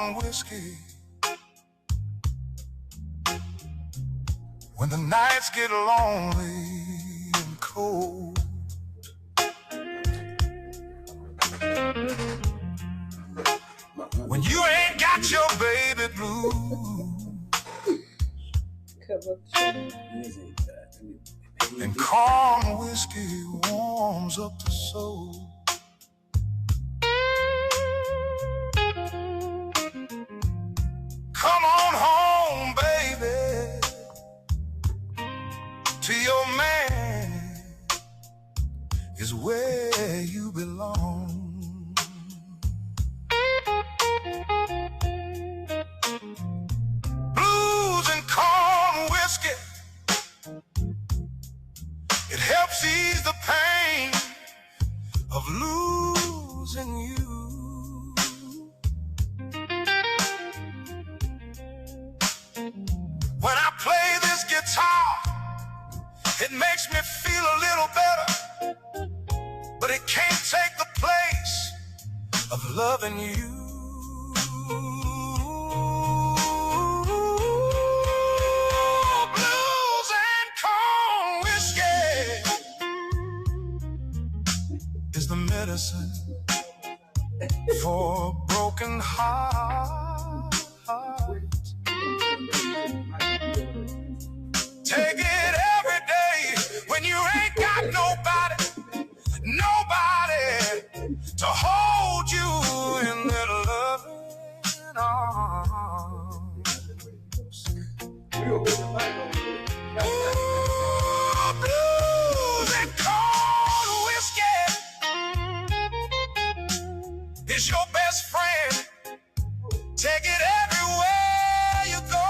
corn whiskey. When the nights get lonely and cold, when you ain't got your baby blue, and corn whiskey warms up the soul. Come on home, baby, to your man is where you belong. Blues and corn whiskey, it helps ease the pain of losing you. When I play this guitar, it makes me feel a little better, but it can't take the place of loving you. Blues and corn whiskey is the medicine for a broken heart. Take it every day when you ain't got nobody to hold you in their loving arms. Ooh, blues and corn whiskey is your best friend. Take it everywhere you go,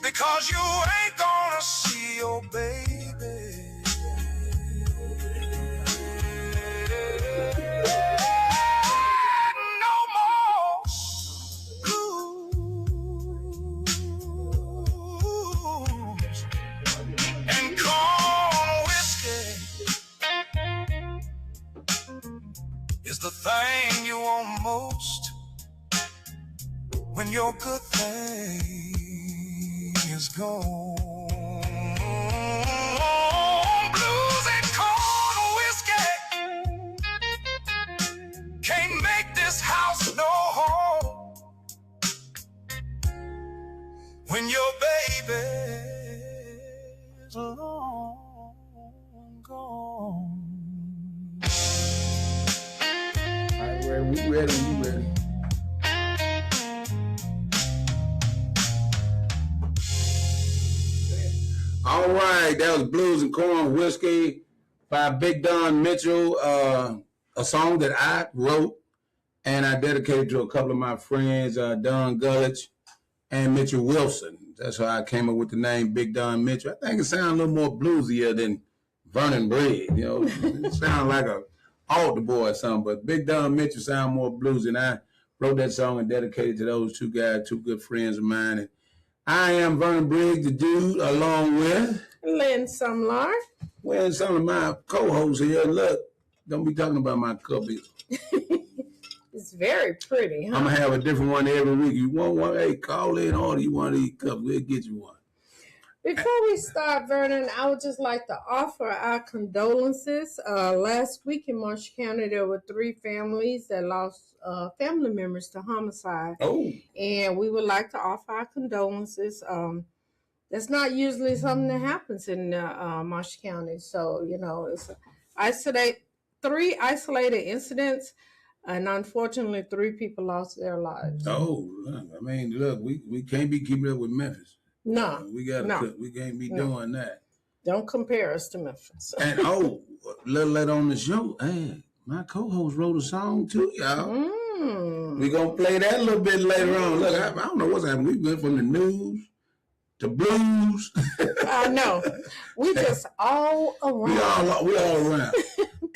because you ain't gonna see your baby no more. Blues and corn whiskey is the thing you want most when your good thing is gone. Blues and corn whiskey can't make this house no home when your baby's long gone. All right, we ready? You ready? All right, that was Blues and Corn Whiskey by Big Don Mitchell, a song that I wrote and I dedicated to a couple of my friends, Don Gullich and Mitchell Wilson. That's how I came up with the name Big Don Mitchell. I think it sounds a little more bluesier than Vernon Briggs. You know, it sounds like a altar boy or something, but Big Don Mitchell sounds more bluesy, and I wrote that song and dedicated to those two guys, two good friends of mine. And I am Vernon Briggs, the dude, along with Lynn Sumlar. Well, some of my co-hosts here. Look, don't be talking about my cup either. It's very pretty, huh? I'm going to have a different one every week. You want one? Hey, call in, order you want these cups. We'll get you one. Before we start, Vernon, I would just like to offer our condolences. Last week in Marshall County, there were 3 families that lost family members to homicide. Oh. And we would like to offer our condolences. That's not usually something that happens in Marshall County. So, you know, it's 3 isolated incidents, and unfortunately, 3 people lost their lives. Oh, I mean, look, we can't be keeping up with Memphis. No. We can't be doing that. Don't compare us to Memphis. And, a little later on the show, hey, my co-host wrote a song too, y'all. We're going to play that a little bit later on. Look, I don't know what's happening. We went from the news to blues. I know. We just all around. We all around.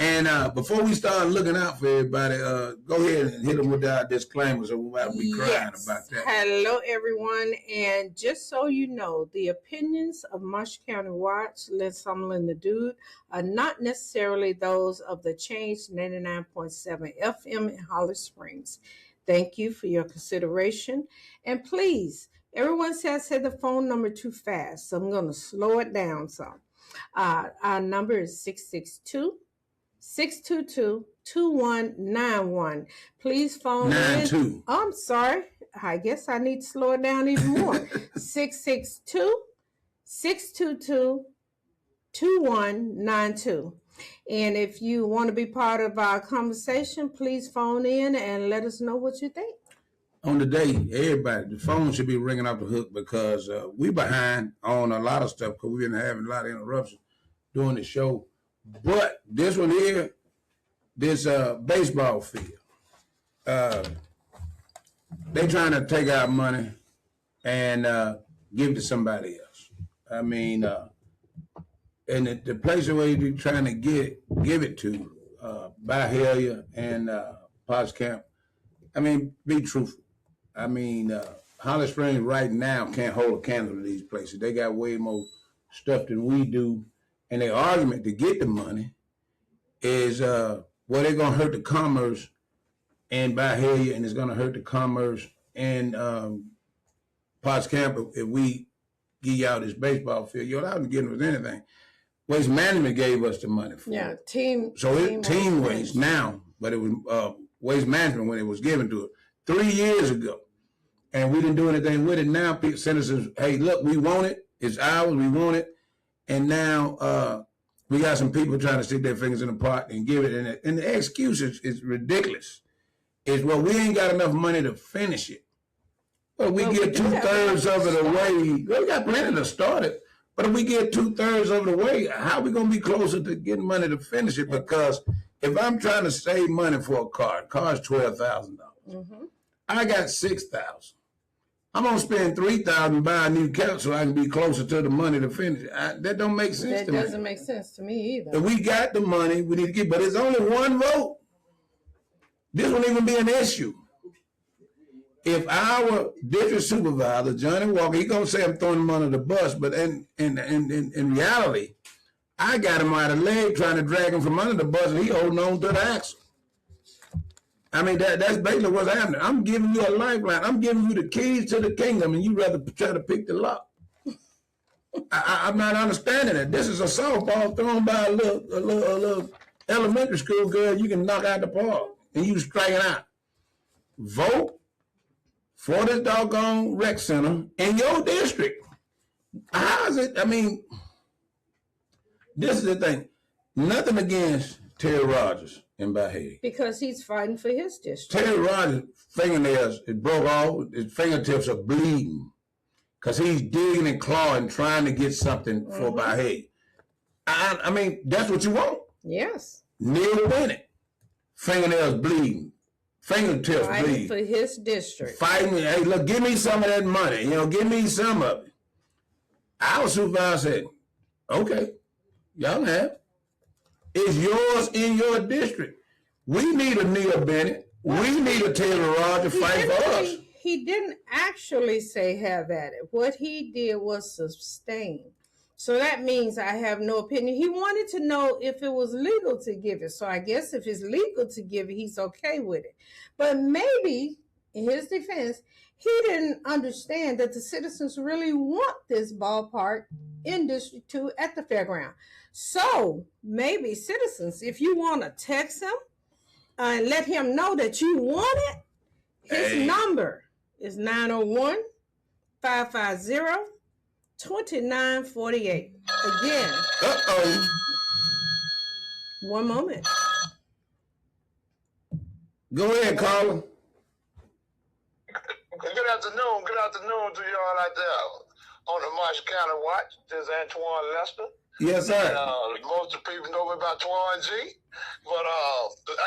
And before we start looking out for everybody, go ahead and hit them with our disclaimer so we won't be crying about that. Hello, everyone. And just so you know, the opinions of Marshall County Watch, Lynn Summerlin the Dude, are not necessarily those of the Change 99.7 FM in Holly Springs. Thank you for your consideration. And please, everyone says I said the phone number too fast, so I'm going to slow it down some. Our number is 622-2191. Please phone in. Oh, I'm sorry. I guess I need to slow it down even more. 662-622-2192. And if you want to be part of our conversation, please phone in and let us know what you think. On the day, everybody, the phone should be ringing off the hook because we behind on a lot of stuff because we've been having a lot of interruptions during the show. But this one here, this baseball field, they trying to take our money and give it to somebody else. I mean, and the place where they're trying to give it to, Byhalia and Potts Camp, I mean, be truthful. I mean, Holly Springs right now can't hold a candle to these places. They got way more stuff than we do. And their argument to get the money is, well, they're going to hurt the commerce in Byhalia and it's going to hurt the commerce in Potts Camp if we give y'all this baseball field. Y'all haven't given us anything. Waste Management gave us the money for it. Team Waste now, but it was Waste Management when it was given to it 3 years ago. And we didn't do anything with it. Now people send us, hey, look, we want it. It's ours. We want it. And now we got some people trying to stick their fingers in the pot and give it. And the excuse is ridiculous. It's, well, we ain't got enough money to finish it. Well, we get 2/3 of it away. Well, we got plenty to start it. But if we get 2/3 of it away, how are we going to be closer to getting money to finish it? Because if I'm trying to save money for a car is $12,000. Mm-hmm. I got $6,000. I'm going to spend $3,000 buying a new couch so I can be closer to the money to finish it. That don't make sense to me. That doesn't make sense to me either. If we got the money, we need to get, but it's only one vote. This won't even be an issue. If our district supervisor, Johnny Walker, he's going to say I'm throwing him under the bus, but in reality, I got him out of leg trying to drag him from under the bus, and he holding on to the axle. I mean, that's basically what's happening. I'm giving you a lifeline. I'm giving you the keys to the kingdom, and you rather try to pick the lock. I'm not understanding it. This is a softball thrown by a little elementary school girl you can knock out the park, and you striking out. Vote for this doggone rec center in your district. How is it? I mean, this is the thing. Nothing against Terry Rogers in Byhalia. Because he's fighting for his district. Terry Rogers' fingernails, it broke off. His fingertips are bleeding because he's digging and clawing, trying to get something for Byhalia. I mean, that's what you want. Yes. Neil Bennett, fingernails bleeding. Fingertips bleeding. For his district. Fighting, hey, look, give me some of that money. Give me some of it. Our supervisor said, okay, y'all have. It's yours in your district. We need a Neil Bennett. We need a Taylor Rogers fight for us. He didn't actually say have at it. What he did was sustain. So that means I have no opinion. He wanted to know if it was legal to give it. So I guess if it's legal to give it, he's okay with it. But maybe, in his defense, he didn't understand that the citizens really want this ballpark in District 2 at the fairground. So maybe citizens, if you want to text him and let him know that you want it, his number is 901-550-2948. Again. One moment. Go ahead, caller. Good afternoon to y'all out there on the Marshall County Watch. This is Antoine Lester. Yes, sir. And, most of the people know me about Twan G. But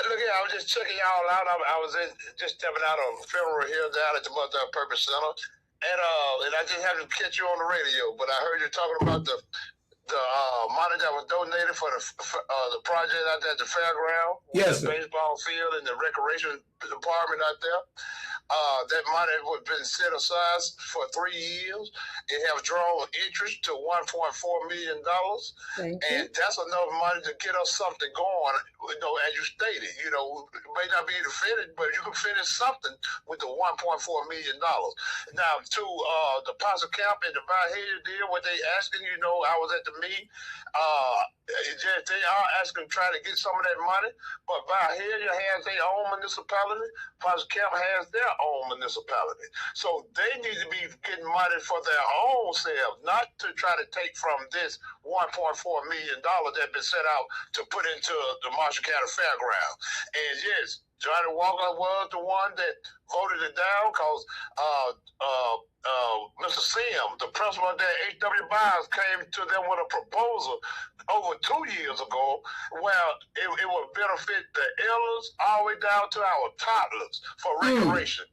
look here, I was just checking y'all out. I was just stepping out on Federal Hill down at the Multi-Purpose Center. And I just happened to catch you on the radio. But I heard you talking about the the money that was donated for the project out there at the fairground, Yes, the sir. baseball field and the recreation department out there. That money was been set aside for 3 years. It has drawn interest to $1.4 million. Thank And you. that's enough money to get us something going, as you stated. It may not be able to finish, but you can finish something with the $1.4 million. Now, to the Posse Camp and the Valhalla deal, what they asking, I was at the meeting. They are asking, trying to get some of that money, but Valhalla has their own municipality. Posse Camp has their own municipality. So they need to be getting money for their own selves, not to try to take from this $1.4 million that's been set out to put into the Marshall County Fairground. And yes, Johnny Walker was the one that voted it down because Mr. Sim, the principal of that H.W. Byers, came to them with a proposal over 2 years ago where it would benefit the elders all the way down to our toddlers for recreation.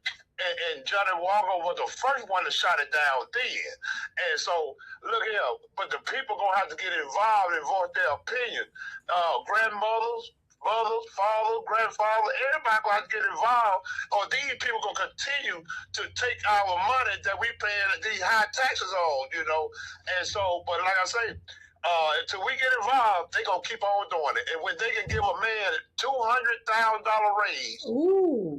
And Johnny Walker was the first one to shut it down then. And so, look here, but the people going to have to get involved and voice their opinion. Grandmothers, mothers, fathers, grandfathers, everybody going to have to get involved, or these people going to continue to take our money that we paying these high taxes on, And so, but like I say, until we get involved, they going to keep on doing it. And when they can give a man a $200,000 raise, Ooh.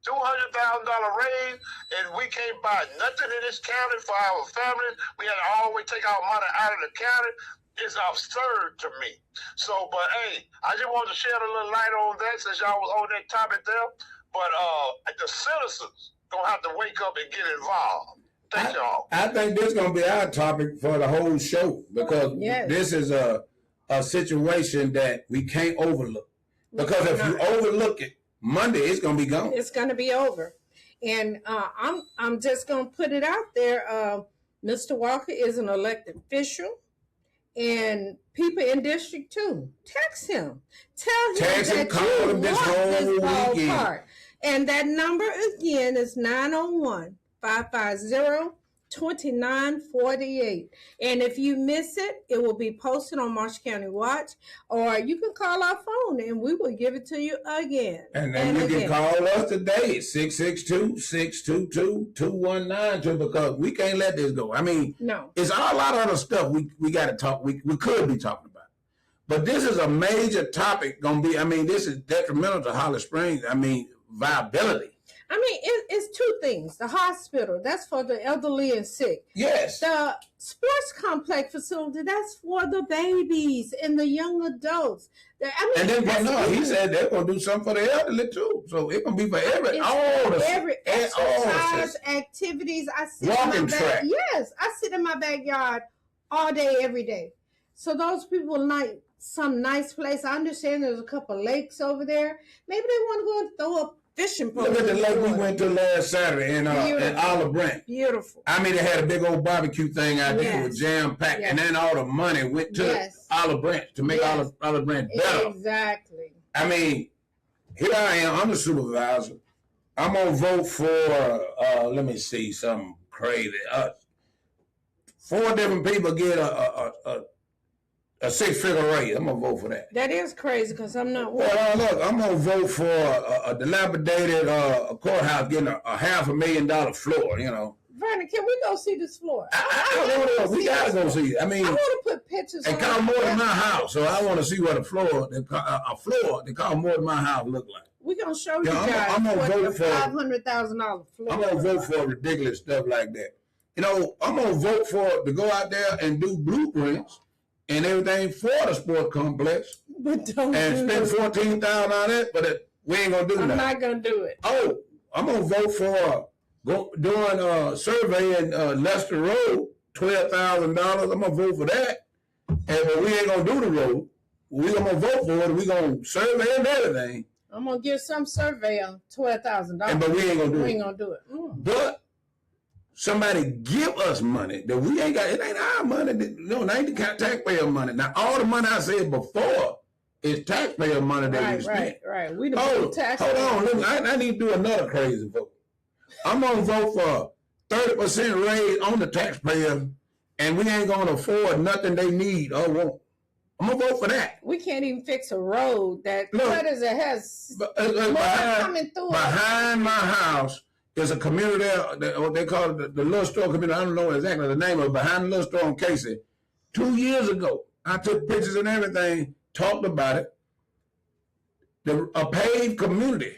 $200,000 raise, and we can't buy nothing in this county for our families. We had to always take our money out of the county. It's absurd to me. So, but hey, I just wanted to shed a little light on that since y'all was on that topic there. But the citizens gonna have to wake up and get involved. Thank y'all. I think this is gonna be our topic for the whole show because this is a situation that we can't overlook. Because if you overlook it, Monday it's gonna be gone. It's gonna be over. And I'm just gonna put it out there. Mr. Walker is an elected official. And people in District 2, text him. Tell him that call you him this want this whole weekend. ballpark. And that number again is 901-550-2948. And if you miss it, it will be posted on Marshall County Watch, or you can call our phone and we will give it to you again. And then you can call us today, 662-622-2192, because we can't let this go. I mean, it's a lot of other stuff we got to talk, we could be talking about. But this is a major topic going to be, this is detrimental to Holly Springs, viability. It's two things. The hospital, that's for the elderly and sick. Yes. The sports complex facility, that's for the babies and the young adults. He said they're going to do something for the elderly too. So it's going to be for every exercise activities. I sit walking track. Yes, I sit in my backyard all day, every day. So those people like some nice place. I understand there's a couple of lakes over there. Maybe they want to go and throw up fishing pole. Look at the lake we went to last Saturday in Olive Branch. Beautiful. They had a big old barbecue thing out there. It was jam-packed. Yes. And then all the money went to Olive Branch to make Olive Branch better. Exactly. Here I am. I'm the supervisor. I'm going to vote for, let me see, something crazy. 4 different people get a 6-figure raise. I'm going to vote for that. That is crazy because I'm not. Well, look, I'm going to vote for a dilapidated courthouse getting a $500,000 floor, Vernon, can we go see this floor? We got to go see it. I want to put pictures it costs more than my house, so I want to see what a floor that costs more than my house look like. We're going to show you guys I'm gonna vote for $500,000 floor. I'm going to vote for ridiculous stuff like that. I'm going to vote to go out there and do blueprints and everything for the sports complex, but don't and spend $14,000 on it, but we ain't gonna do that. I'm not gonna do it. Oh, I'm gonna vote for doing a survey in Lester Road, $12,000. I'm gonna vote for that, but we ain't gonna do the road. We gonna vote for it. We gonna survey and everything. I'm gonna give some survey on $12,000, but we ain't gonna do it. We ain't gonna do it. But somebody give us money that we ain't got. It ain't our money. It ain't the taxpayer money. Now, all the money I said before is taxpayer money that we spent. Right. We hold on. Look, I need to do another crazy vote. I'm going to vote for 30% raise on the taxpayer and we ain't gonna afford nothing they need or want. I'm gonna vote for that. We can't even fix a road that Look, what is it has coming through behind my house is a community there, what they call it, the little store community. I don't know exactly the name of it. Behind the little store on Casey. 2 years ago, I took pictures and everything, talked about it. A paved community,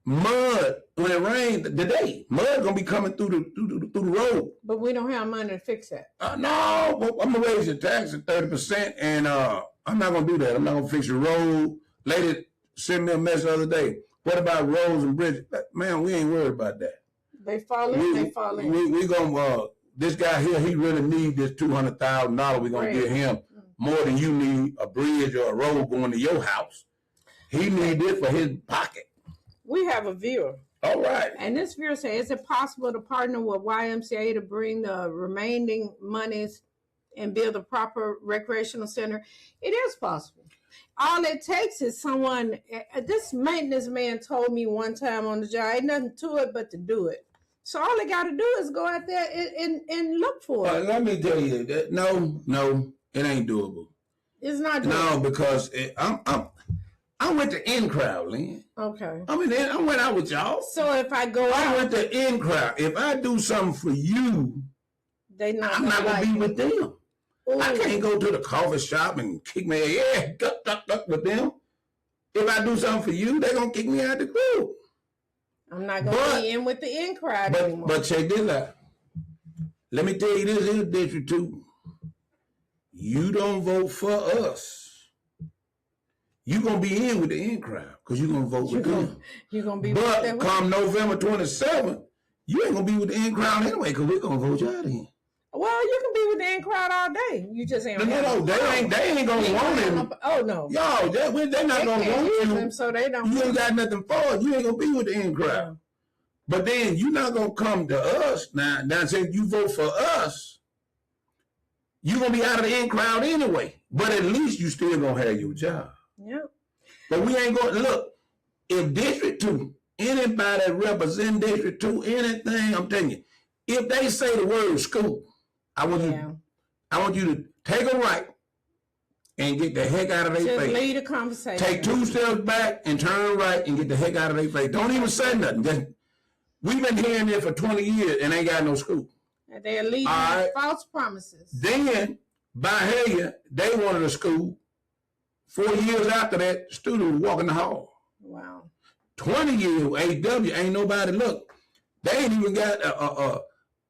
mud when it rained today. Mud gonna be coming through the road. But we don't have money to fix that. No, I'm gonna raise your tax at 30%, and I'm not gonna do that. I'm not gonna fix your road. Lady sent me a message the other day. What about roads and bridges? Man, we ain't worried about that. They fall in. They fall in. We gonna this guy here. He really need this $200,000. We gonna give him more than you need a bridge or a road going to your house. He need this for his pocket. We have a viewer. All right. And this viewer says, is it possible to partner with YMCA to bring the remaining monies and build a proper recreational center? It is possible. All it takes is someone, this maintenance man told me one time on the job, ain't nothing to it but to do it. So all they got to do is go out there and look for it. Let me tell you that no, it ain't doable. It's not doable. No, because I went to in crowd, Lynn. Okay. I went out with y'all. So if I go I out, went to in crowd. If I do something for you, I'm not gonna be with them. Ooh. I can't go to the coffee shop and kick me duck with them. If I do something for you, they're gonna kick me out the group. I'm not gonna be in with the in crowd anymore. But check this out. Let me tell you this here, District 2. You don't vote for us. You're going to be in with the in crowd because you're going to vote with them. You're going to be with them. But come November 27th, you ain't going to be with the in crowd anyway because we're going to vote you out of here. Well, you can be with the in crowd all day. You just ain't. No, they ain't going to want him. Oh, no. Y'all, they're not going to want you. Them, so they don't. You ain't got nothing for it. You ain't going to be with the in crowd. Yeah. But then you're not going to come to us. Now saying you vote for us, you're going to be out of the in crowd anyway. But at least you still going to have your job. Yeah. But we ain't going to look. If District 2, anybody that represent District 2, anything, I'm telling you, if they say the word school, I want you to take a right and get the heck out of their face. Just lead a conversation. Take 2 steps back and turn right and get the heck out of their face. Don't even say nothing. We've been hearing this for 20 years and ain't got no school. And they're leading false promises. Then, by here, they wanted a school. 4 years after that, student was walking the hall. Wow. 20 years, AW, ain't nobody look. They ain't even got a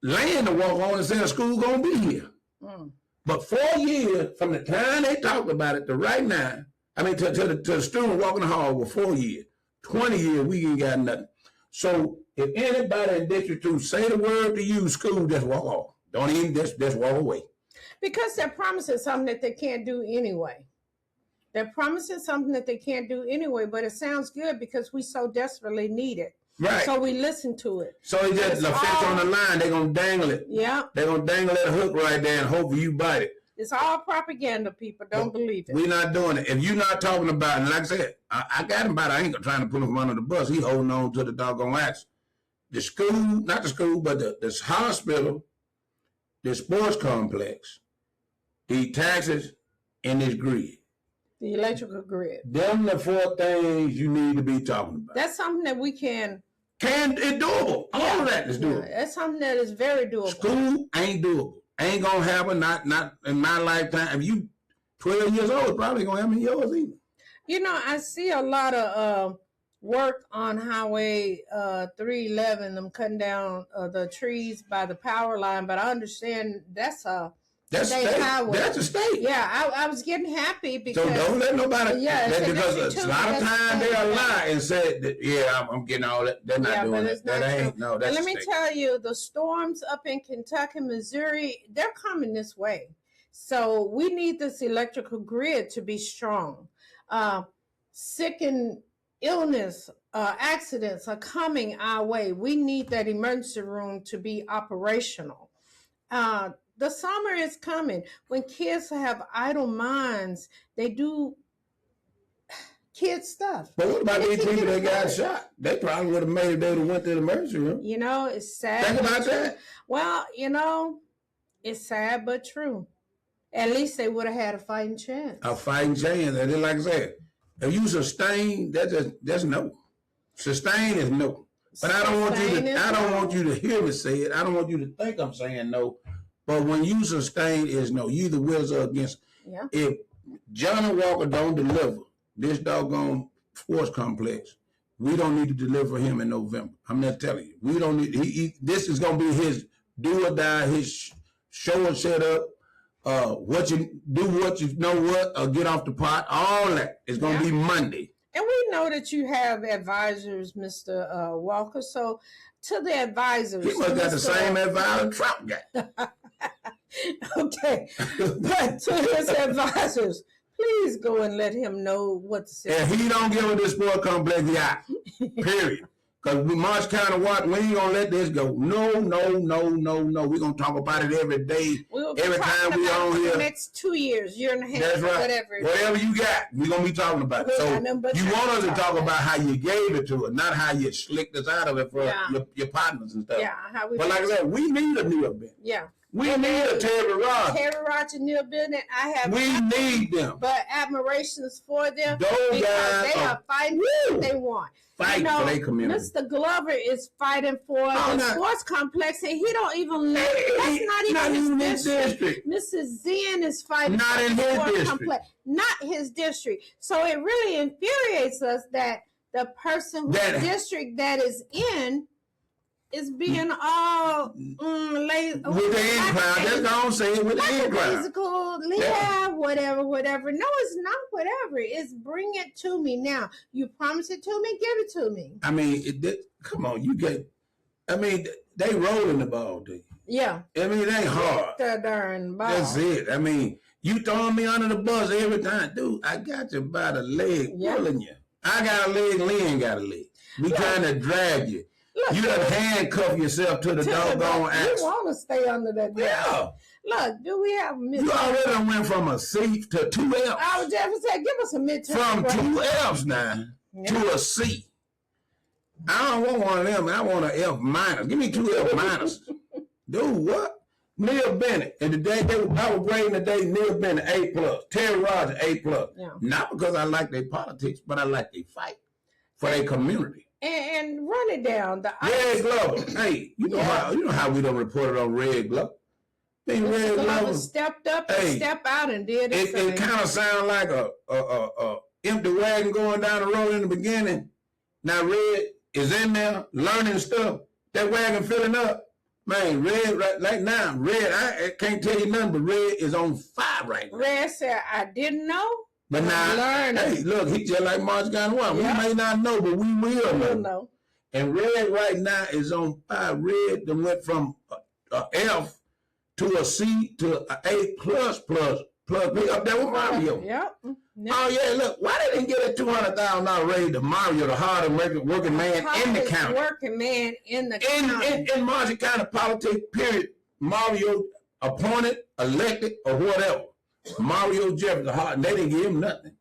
land to walk on and say a school gonna be here. Mm. But 4 years from the time they talked about it to right now, I mean, to the student walking the hall was 4 years. 20 years, we ain't got nothing. So if anybody in District 2 say the word to you, school, just walk off. Don't even just walk away. Because they're promising something that they can't do anyway. They're promising something that they can't do anyway, but it sounds good because we so desperately need it. Right. So we listen to it. So it's just the fish on the line, they're going to dangle it. Yeah. They're going to dangle that hook right there and hope you bite it. It's all propaganda, people. Don't believe it. We're not doing it. If you're not talking about it, and like I said, I got him about it. I ain't trying to put him under the bus. He holding on to the doggone axe. The school, not the school, but this hospital, the sports complex, the taxes, and this grid. The electrical grid. Them the 4 things you need to be talking about. That's something that we can. It's doable. All of that is doable. That's something that is very doable. School ain't doable. Ain't gonna happen. Not in my lifetime. If you 12 years old, it's probably gonna happen in yours either. You know, I see a lot of work on Highway 311. Them cutting down the trees by the power line, but I understand that's state highway. That's a state. Yeah, I was getting happy because. So don't let nobody. Yeah, because a lot of time they'll lie and say that, yeah, I'm getting all that. They're not doing that. That ain't. No, that's. And let me tell you, the storms up in Kentucky, Missouri, they're coming this way. So we need this electrical grid to be strong. Sick and illness, accidents are coming our way. We need that emergency room to be operational. The summer is coming. When kids have idle minds, they do kid stuff. But what about these people that got shot? They probably would have made it. They would have went to the emergency room. You know, it's sad. Think about that. Well, you know, It's sad but true. At least they would have had a fighting chance. A fighting chance. And then, like I said, if you sustain, that's no. Sustain is no. But I don't want you to hear me say it. I don't want you to think I'm saying no. But when you sustain is no. You either with or against. Yeah. If Johnny Walker don't deliver this doggone sports complex, we don't need to deliver him in November. I'm not telling you. We don't need. This is gonna be his do or die. His show and set up. What you do, what you know, what or get off the pot. All that is gonna be Monday. And we know that you have advisors, Mr. Walker. So to the advisors, he must got the same advisor Trump got. Okay, but to his advisors, please go and let him know what to say. If he don't give him this sport complex, he out. Period. Because we March County Water, we ain't gonna let this go. No. We're gonna talk about it every day. Every time we on here. The next 2 years, year and a half, that's right. Whatever you got, we're gonna be talking about it. So you want us to talk about how you gave it to us, not how you slicked us out of it for your partners and stuff. Yeah, how we. But like I said, we need a new event. Yeah. We need a Terry Rogers. Terry Rogers, Neil Bennett, I have. We need them. But admirations for them. Those guys they are fighting what they want. Fighting for their community. Mr. Glover is fighting for the sports complex, and he don't even live. That's not even his district. Mrs. Zen is fighting for the sports complex. Not his district. So it really infuriates us that the person whose district that is in is being all lazy. With the in-crowd. That's what I'm saying, with the in-crowd. Whatever. No, it's not whatever. It's bring it to me now. You promise it to me, give it to me. I mean, come on, they rolling the ball, dude. Yeah. I mean, it ain't hard. The darn ball. That's it. I mean, you throwing me under the bus every time. Dude, I got you by the leg, pulling you. I got a leg, Lynn got a leg. We trying to drag you. Look, you done handcuff yourself to the doggone axe. You want to stay under that desk. Yeah. Look, do we have a midterm? You already went from a C to 2 F's. I was just saying, give us a midterm. From 2 F's now to a C. I don't want one of them. I want an F minus. Give me 2 F minus. Dude, what? Neil Bennett. And the day I was grading the day, Neil Bennett A+. Terry Rogers A+. Yeah. Not because I like their politics, but I like their fight for their community. And run it down. Red Glover. Hey, you know how we don't report it on Red Glover. Red Glover stepped up and stepped out and did it. It kind of sounds like a empty wagon going down the road in the beginning. Now Red is in there learning stuff. That wagon filling up. Man, Red right now, Red, I can't tell you nothing, but Red is on fire right now. Red said, I didn't know. But now, hey, look, he just like March County Water. We may not know, but we will know. And Red right now is on fire. Red that went from a F to a C to an A++. Be up there with Mario. Yep. Oh yeah, look, why they didn't get a $200,000 raise to Mario, the hardest working man in the county? Working man in the county. In Marshall County politics, period. Mario appointed, elected, or whatever. Mario Jefferson, they didn't give him nothing.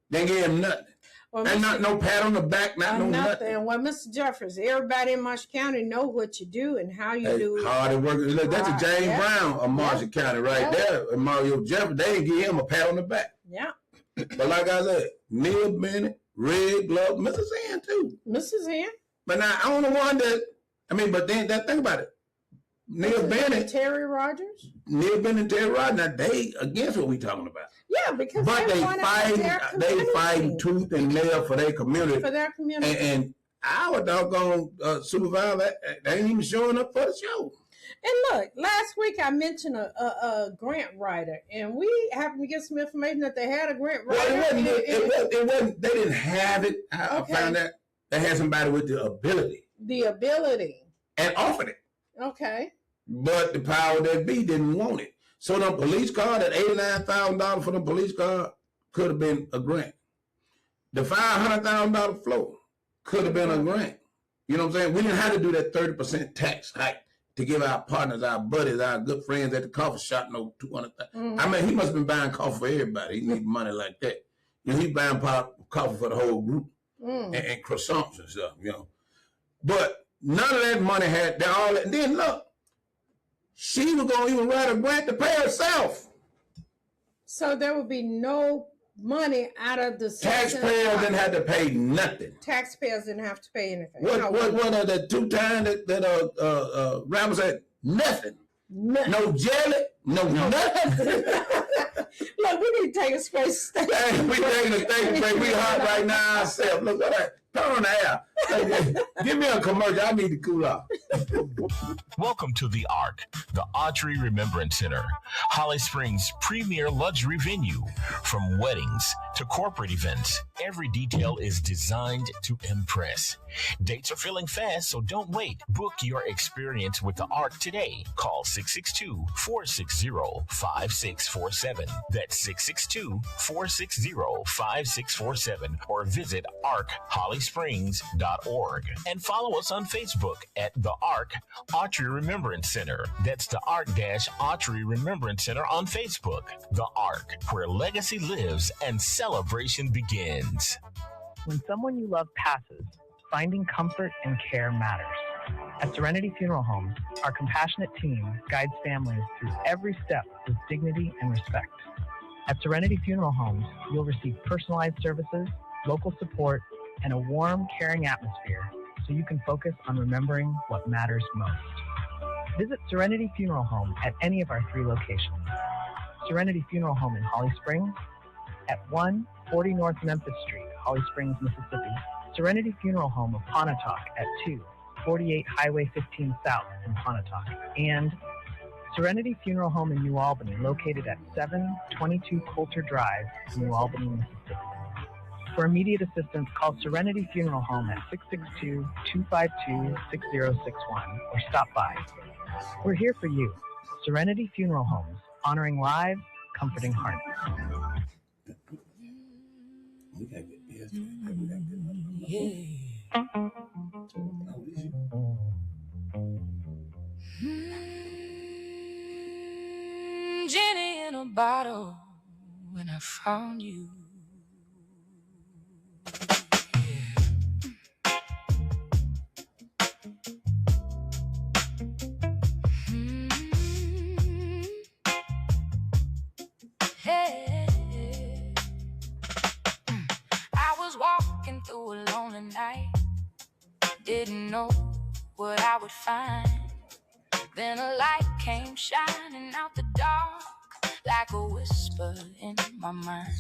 They didn't give him nothing. Well, and not no pat on the back, not no nothing. Well, Mr. Jefferson, everybody in Marshall County know what you do and how you do it. Hard working. Look, that's a James Brown of Marshall County right there. And Mario Jefferson, they didn't give him a pat on the back. Yeah. But like I said, Neil Bennett, Red Glove, Mrs. Ann too. Mrs. Ann. But now I don't know one but then think about it. Neil Bennett, Terry Rogers. Neil Bennett and Terry Rogers. Now they against what we talking about. Yeah, because they fighting tooth and nail for their community. For their community. And our doggone supervisor, they ain't even showing up for the show. And look, last week I mentioned a grant writer, and we happened to get some information that they had a grant writer. Well, it wasn't. They didn't have it. I found that they had somebody with the ability. The ability. And offered it. Okay. But the power that be didn't want it. So the police car, that $89,000 for the police car could have been a grant. The $500,000 floor could have been a grant. You know what I'm saying? We didn't have to do that 30% tax hike to give our partners, our buddies, our good friends at the coffee shop no $200,000. Mm-hmm. I mean, he must have been buying coffee for everybody. He needed money like that. You know, he's buying coffee for the whole group and croissants and stuff, you know. But none of that money had all that. And then look, she was going to even write a grant to pay herself. So there would be no money out of the Taxpayers didn't have to pay nothing. Taxpayers didn't have to pay anything. What are the 2 times that Ramos said? Nothing. No jelly, no nothing. Look, we need to take a space. Hey, we taking a station break. We hot right now ourselves. Look at that. Turn on the air. Give me a commercial. I need to cool off. Welcome to the ARC, the Audrey Remembrance Center, Holly Springs' premier luxury venue. From weddings to corporate events, every detail is designed to impress. Dates are filling fast, so don't wait. Book your experience with the ARC today. Call 662-460-5647. That's 662-460-5647, or visit archhollysprings.org. And follow us on Facebook at the ARC Autry Remembrance Center. That's the ARC-Autry Remembrance Center on Facebook. The ARC, where legacy lives and celebration begins. When someone you love passes, finding comfort and care matters. At Serenity Funeral Homes, our compassionate team guides families through every step with dignity and respect. At Serenity Funeral Homes, you'll receive personalized services, local support, and a warm, caring atmosphere so you can focus on remembering what matters most. Visit Serenity Funeral Home at any of our 3 locations. Serenity Funeral Home in Holly Springs, at 140 North Memphis Street, Holly Springs, Mississippi. Serenity Funeral Home of Pontotoc at 248 Highway 15 South in Pontotoc. And Serenity Funeral Home in New Albany, located at 722 Coulter Drive, New Albany, Mississippi. For immediate assistance, call Serenity Funeral Home at 662-252-6061 or stop by. We're here for you. Serenity Funeral Homes, honoring lives, comforting hearts. Jenny in a bottle when I found you. Hey. I was walking through a lonely night, didn't know what I would find. Then a light came shining out the dark like a whisper in my mind.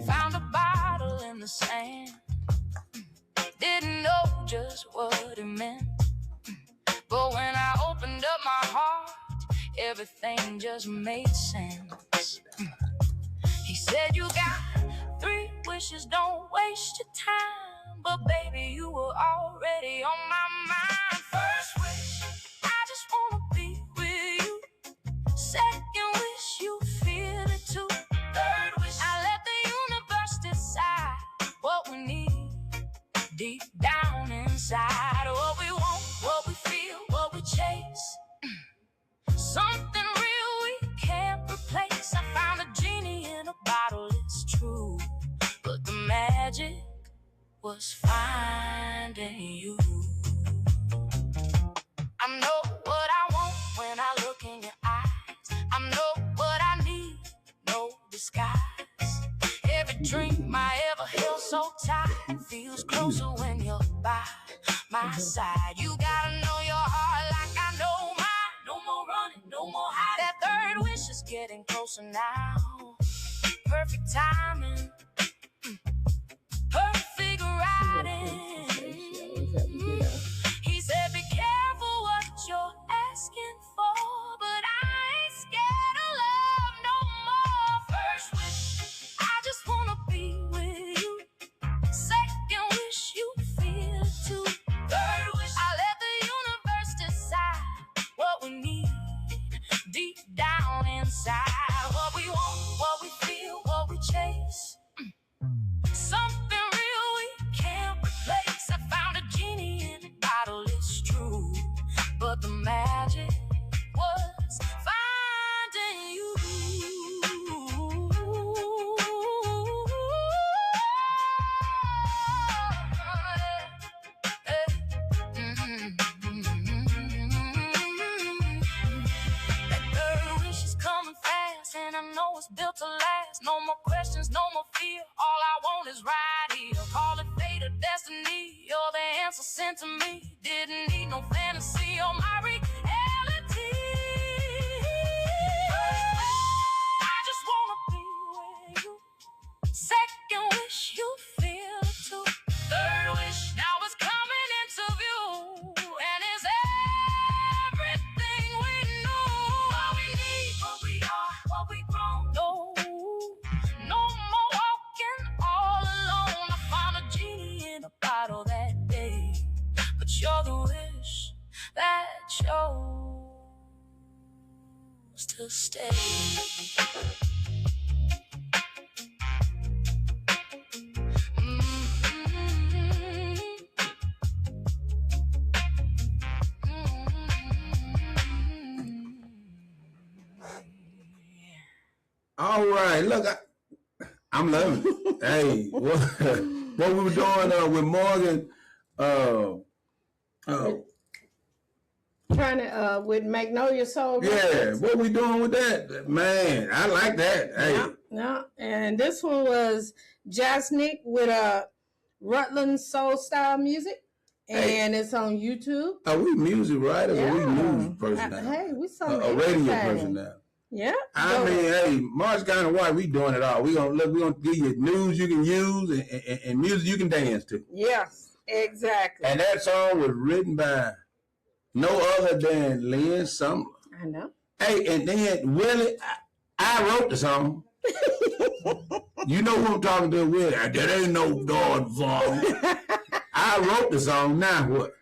Found a bottle in the sand, didn't know just what it meant. But when I opened up my heart, everything just made sense. He said, you got 3 wishes, don't waste your time. But baby, you were already on my mind. First wish, I just wanna be with you. Second wish, you feel it too. Third wish, I let the universe decide what we need deep down inside. What we want, what we feel, what we chase. Something real we can't replace. I found a genie in a bottle, it's true. But the magic was finding you. I know what I want when I look in your eyes. I know what I need, no disguise. Every dream I ever held so tight feels closer when you're by my side. You gotta know your heart like I know mine. No more running, no more hiding. That third wish is getting closer now. Perfect timing, perfect riding. He said, be careful what you're asking for, but I ain't scared of love no more. First wish, I just wanna be with you. Second wish, you feel it too. Third wish, I let the universe decide what we need deep down inside. What we want, what we feel, what we chase. Something real we can't replace. I found a genie in a bottle, it's true. But the magic was finding you. was built to last. No more questions, no more fear. All I want is right here. Call it fate or destiny. You're the answer sent to me. Didn't need no fantasy or my reality. I just wanna be where you. Second wish, you feel it too. Third wish, now it's coming into view. And it's everything we knew. What we need, what we are, what we grown. No more walking all alone. I found a genie in a bottle that day. But you're the wish that chose to stay. All right, look, I'm loving it. Hey, what we were doing with Morgan, Trying to with Magnolia Soul. yeah, what we doing with that? Man, I like that. Hey, Yeah. And this one was Jasnick with Rutland Soul Style Music. And it's on YouTube. are we music writers or we Yeah. news person now? Hey, we saw A radio person now. Yeah. I mean, hey, March County White, we doing it all. We gonna give you news you can use and music you can dance to. Yes, exactly. And that song was written by no other than Lynn Summer. I know. Hey, and then Willie, I wrote the song. You know who I'm talking to, Willie. That ain't no dog song. I wrote the song. Now what?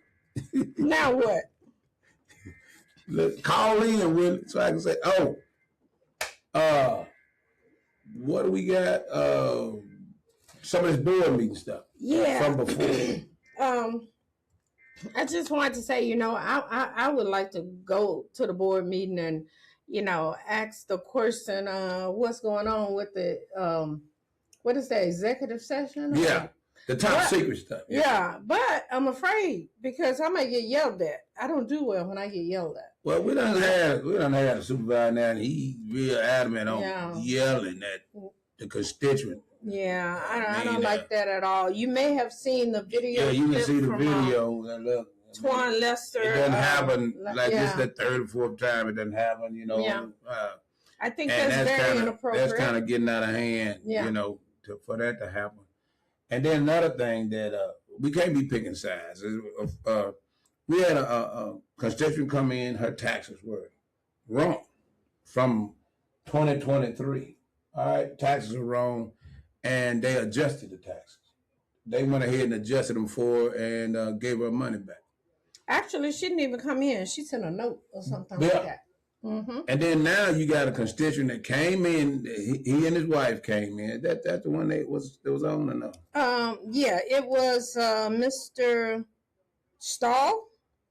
Now what? Look, call in, Willie, so I can say, what do we got? Some of this board meeting stuff. Yeah. From before. I just wanted to say, I would like to go to the board meeting and, ask the question, what's going on with the, what is that, executive session? Yeah. The top secret stuff. Yeah, but I'm afraid because I might get yelled at. I don't do well when I get yelled at. Well, we done had a supervisor now, and he's real adamant on yelling at the constituent. Yeah, I don't like that at all. You may have seen the video. Yeah, you can see the from, video. Look, Twan Lester. It doesn't happen like yeah. this is the third or fourth time it doesn't happen, Yeah. I think and that's very inappropriate. That's kind of getting out of hand, for that to happen. And then another thing that we can't be picking sides. We had a constituent come in, her taxes were wrong from 2023. All right, taxes were wrong, and they adjusted the taxes. They went ahead and adjusted them for her and gave her money back. Actually, she didn't even come in. She sent a note or something like that. Mm-hmm. And then now you got a constituent that came in. He and his wife came in. That's the one that was on or no? Yeah, it was Mr. Stahl.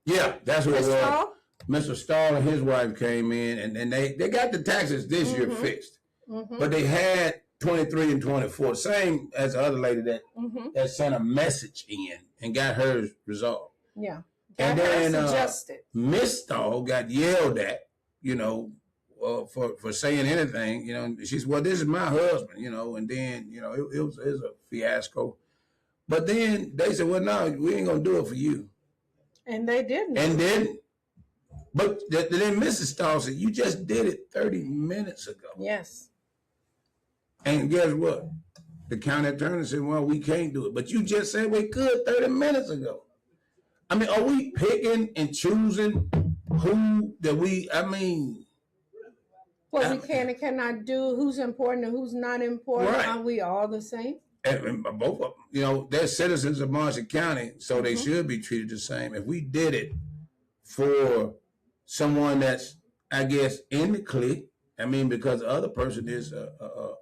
Yeah, that's what it was. Stahl? Mr. Stahl and his wife came in, and they got the taxes this year fixed, but they had 23 and 24, same as the other lady that sent a message in and got hers resolved. Yeah, and then adjusted. Miss Stahl got yelled at. For saying anything, she said, well, this is my husband, and then, it was a fiasco. But then they said, well, no, we ain't going to do it for you. And they didn't. And didn't. But then Mrs. Stahl said, you just did it 30 minutes ago. Yes. And guess what? The county attorney said, well, we can't do it. But you just said we could 30 minutes ago. I mean, are we picking and choosing who that we, what we can and cannot do, who's important and who's not important? Right. Are we all the same? And both of them, they're citizens of Marshall County, so they should be treated the same. If we did it for someone that's, I guess, in the clique, because the other person is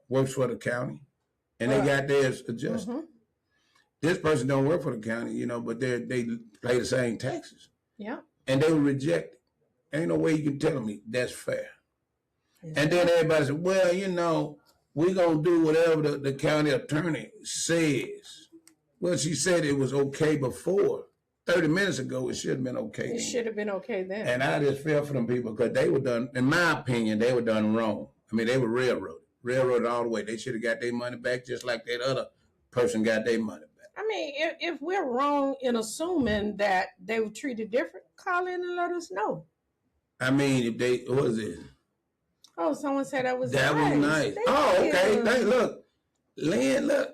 works for the county, and they got theirs adjusted. This person don't work for the county, but they pay the same taxes. Yeah. And they were rejected. Ain't no way you can tell me that's fair. And then everybody said, well, we're going to do whatever the county attorney says. Well, she said it was okay before. 30 minutes ago, it should have been okay. It should have been okay then. And I just feel for them people because they were done, in my opinion, they were done wrong. They were railroaded. railroaded all the way. They should have got their money back just like that other person got their money back. I mean, if we're wrong in assuming that they were treated different, call in and let us know. I mean, if they, what was it? Oh, someone said that was That nice. was nice. Thank Oh, okay. you. Look, Lynn, look.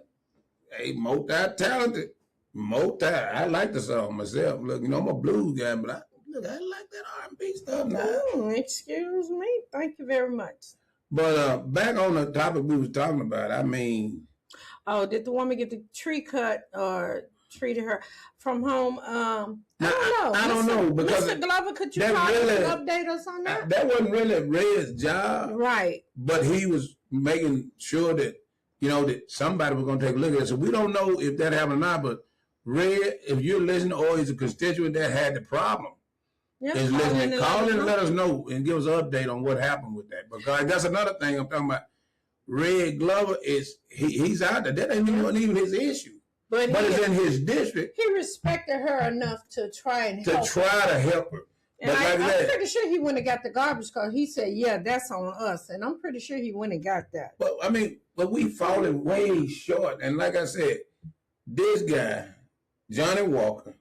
Hey, multi-talented. I like the song myself. Look, you know, I'm a blues guy, but I like that R&B stuff now. Excuse me. Thank you very much. But back on the topic we was talking about, I mean. Oh, did the woman get the tree cut or treated her from home? I don't know. Because Mr. Glover, could you probably update us on that? That wasn't really Red's job. Right. But he was making sure that, you know, that somebody was going to take a look at it. So we don't know if that happened or not, but Red, if you're listening or is a constituent that had the problem, is listening, call in and let us know and give us an update on what happened with that. Because that's another thing I'm talking about. Red Glover is, he's out there. That ain't even his issue. But it's in his district. He respected her enough to try and help her. And I'm pretty sure he went and got the garbage car. He said, yeah, that's on us. And I'm pretty sure he went and got that. But I mean, we falling way short. And like I said, this guy, Johnny Walker,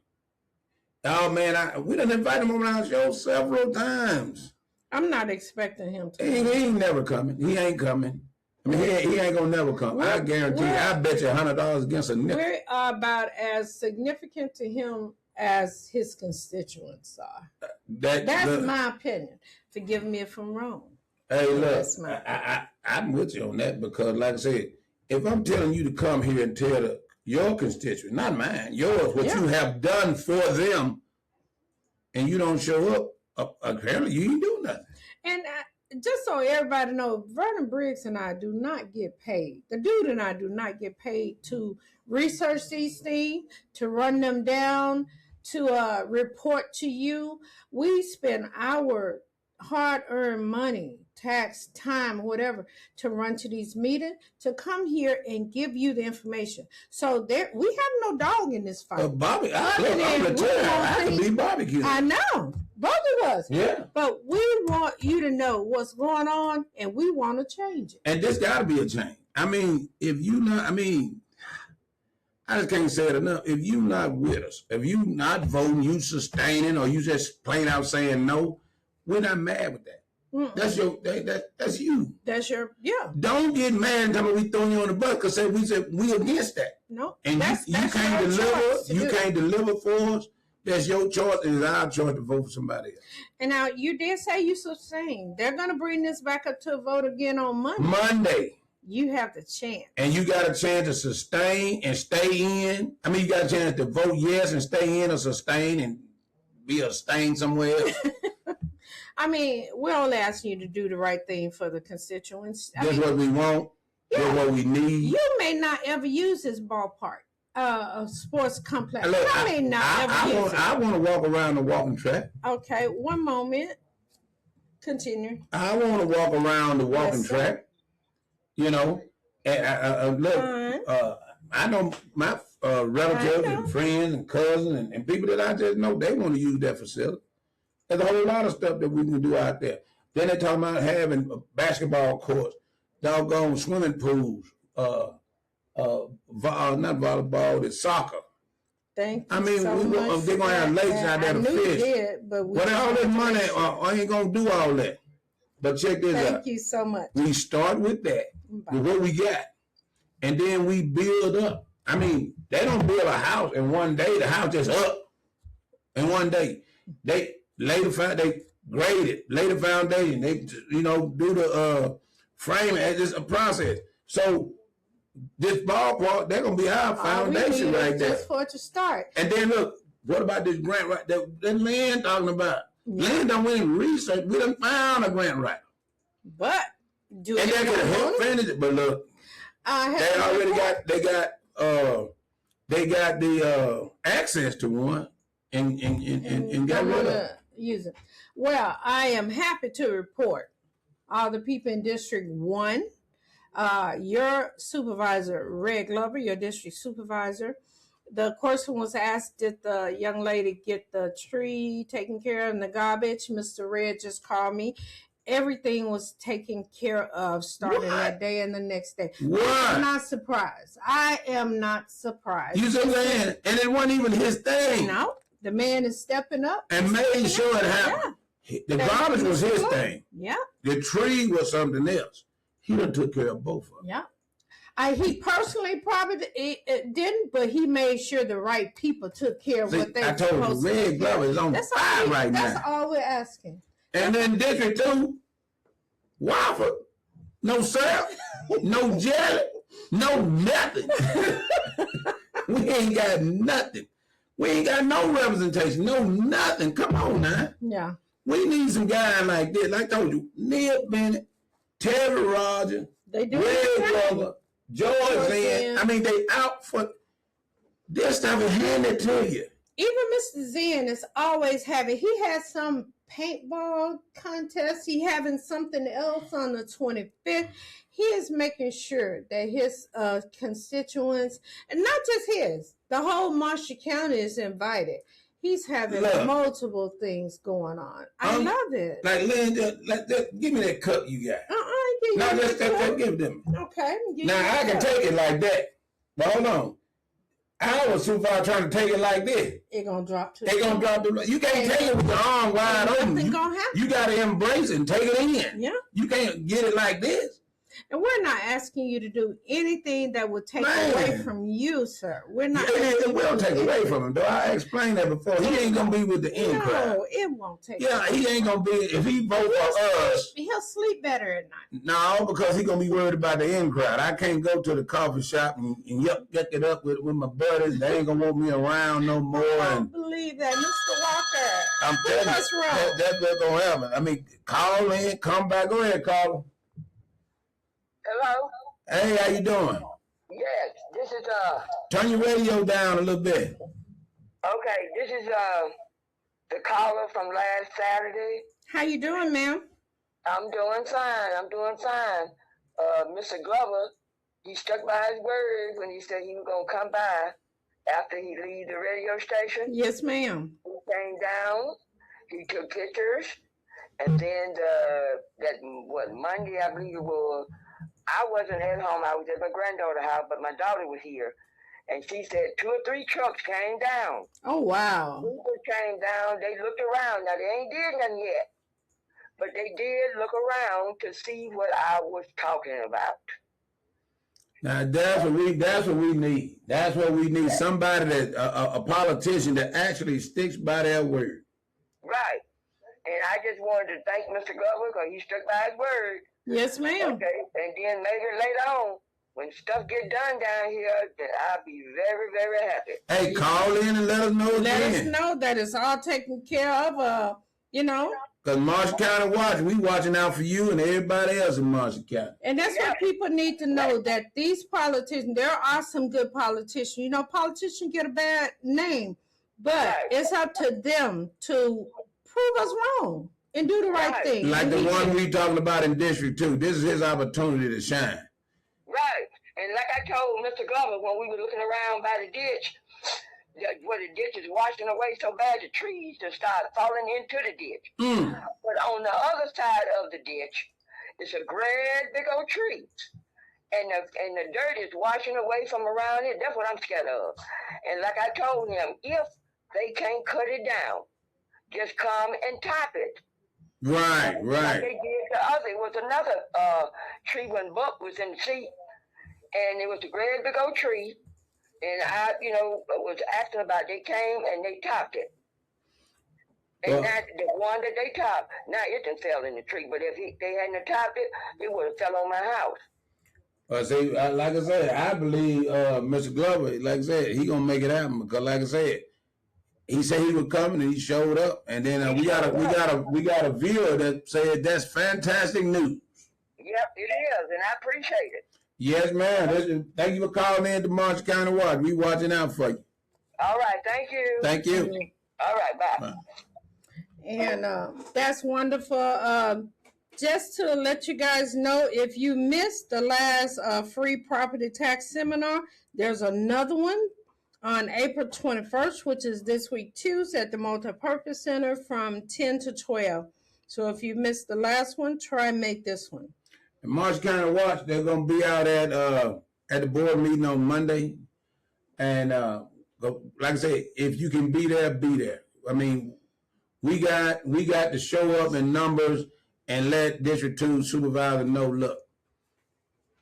oh man, we done invited him on our show several times. I'm not expecting him to. He ain't never coming. He ain't coming. I mean, he ain't gonna never come. I guarantee you. I bet you $100 against a nickel. We're about as significant to him as his constituents are. That's my opinion. Forgive me if I'm wrong. Hey, look, I'm with you on that because, like I said, if I'm telling you to come here and tell your constituent, not mine, yours, what you have done for them, and you don't show up, apparently you ain't doing nothing. And just so everybody knows, Vernon Briggs and I do not get paid. The dude and I do not get paid to research these things, to run them down, to report to you. We spend our hard-earned money, tax, time, whatever, to run to these meetings, to come here and give you the information. So there, we have no dog in this fight. Bobby, I'm retired. I can be barbecue. I know. Both of us. Yeah. But we want you to know what's going on, and we want to change it. And this got to be a change. I mean, if you not, I mean, I just can't say it enough. If you not with us, if you not voting, you sustaining, or you just plain out saying no, we're not mad with that. Mm-mm. That's you. That's your, yeah. Don't get mad and tell me we throwing you on the bus because we against that. No. And you can't deliver. You can't deliver for us. That's your choice, and it's our choice to vote for somebody else. And now you did say you sustain. They're going to bring this back up to a vote again on Monday. Monday. You have the chance. And you got a chance to sustain and stay in. I mean, you got a chance to vote yes and stay in, or sustain and be a stain somewhere else. I mean, we're only asking you to do the right thing for the constituents. That's what we want. Yeah. That's what we need. You may not ever use this ballpark, a sports complex. Look, I want to walk around the walking track. Okay, one moment. Continue. I want to walk around the walking track. You know, and look, I know my relatives and friends and cousins and people that I just know, they want to use that facility. There's a whole lot of stuff that we can do out there. Then they talk about having basketball courts, doggone swimming pools, not volleyball, it's soccer. Thank you. I mean, they're going to have lakes out there to fish. But all this money, I ain't going to do all that. But check this out. Thank you so much. We start with that, with what we got, and then we build up. I mean, they don't build a house in one day. The house just up in one day. They grade it, lay the foundation. They, do the framing. It's a process. So this ballpark, they're gonna be our foundation right there. Just for it to start. And then look, what about this grant right that Lynn talking about? Yeah. Lynn done went and research. We done found a grant writer. But they can help finish it. But look, they already got the access to one and got rid of it. Use it. Well, I am happy to report all the people in District 1, your supervisor, Red Glover, your district supervisor. The question was asked, did the young lady get the tree taken care of and the garbage? Mr. Red just called me everything was taken care of starting What? that day and the next day. What? I'm not surprised. I am not surprised. You see what I'm saying? And it wasn't even his thing. No, the man is stepping up And made sure it happened. The garbage was his thing. Yeah. The tree was something else. He done took care of both of them. Yeah. He personally probably didn't, but he made sure the right people took care of what they I told you, Red Glover is on fire right now. That's all we're asking. And then District 2, waffle, no syrup, no jelly, no nothing. We ain't got nothing. We ain't got no representation, no nothing. Come on now. Yeah. We need some guys like this. Like I told you, Neil Bennett, Terry Rogers, They do Red Glover, George Zen. I mean, they out for this stuff is handed to you. Even Mr. Zen is always having, he has some paintball contest. He having something else on the 25th. He is making sure that his constituents, and not just his, the whole Marshall County is invited. He's having multiple things going on. I love it. Like, Lynn, give me that cup you got. No, just give it to me. Okay. Now, I can take it like that. But hold on. I was too far trying to take it like this. It's going to drop to They going to drop the... You can't take it with your arm wide open. Nothing going to happen. You got to embrace it and take it in. Yeah. You can't get it like this. And we're not asking you to do anything that would take away from you, sir. We're not. It will take away from him, though. I explained that before. He ain't going to be with the in crowd. No, it won't take Yeah, he ain't going to be... If he vote for us... He'll sleep better at night. No, because he going to be worried about the in crowd. I can't go to the coffee shop and yuck it up with my buddies. They ain't going to want me around no more. I don't believe that, Mr. Walker. I'm telling you, what's wrong? that's what's going to happen. I mean, call in, come back. Go ahead, caller. Hello? Hey, how you doing? Yes, this is, Turn your radio down a little bit. okay, this is, the caller from last Saturday. How you doing, ma'am? I'm doing fine. Mr. Glover, he stuck by his word when he said he was going to come by after he leave the radio station. Yes, ma'am. He came down, he took pictures, and then Monday, I believe it was, I wasn't at home. I was at my granddaughter's house, but my daughter was here. And she said 2 or 3 trucks came down. Oh, wow. People came down. They looked around. Now, they ain't did nothing yet. But they did look around to see what I was talking about. Now, that's what we need. That's what we need. Somebody that, a politician that actually sticks by their word. Right. And I just wanted to thank Mr. Glover because he stuck by his word. Yes, ma'am. Okay, and then maybe later on, when stuff get done down here, then I'll be very, very happy. Hey, call in and let us know again. Let us know that it's all taken care of, Because Marshall County watch, we watching out for you and everybody else in Marshall County. And that's what people need to know, that these politicians, there are some good politicians. Politicians get a bad name, but it's up to them to prove us wrong and do the right thing. Like the one we talking about in District 2. This is his opportunity to shine. Right. And like I told Mr. Glover when we were looking around by the ditch, where the ditch is washing away so bad, the trees just start falling into the ditch. But on the other side of the ditch, it's a great big old tree. And the dirt is washing away from around it. That's what I'm scared of. And like I told him, if they can't cut it down, just come and top it. Right. Like they did the other. It was another tree when Buck was in the seat, and it was a great big old tree. And I, was asking about it. They came and they topped it. And now the one that they topped, now it done fell in the tree. But if they hadn't topped it, it would have fell on my house. See, like I said, I believe Mr. Glover, like I said, he gonna make it happen because, like I said, he said he was coming and he showed up, and then we got a viewer that said that's fantastic news. Yep, it is, and I appreciate it. Yes, ma'am. Thank you for calling in to Marshall County Watch. We watching out for you. All right, thank you. Thank you. All right, bye. And that's wonderful. Just to let you guys know, if you missed the last free property tax seminar, there's another one on April 21st, which is this week Tuesday at the Multipurpose Center from 10 to 12. So if you missed the last one, try and make this one. And Marsh County Watch, they're gonna be out at the board meeting on Monday. And like I say, if you can be there, be there. I mean, we got to show up in numbers and let District 2 Supervisor know, look,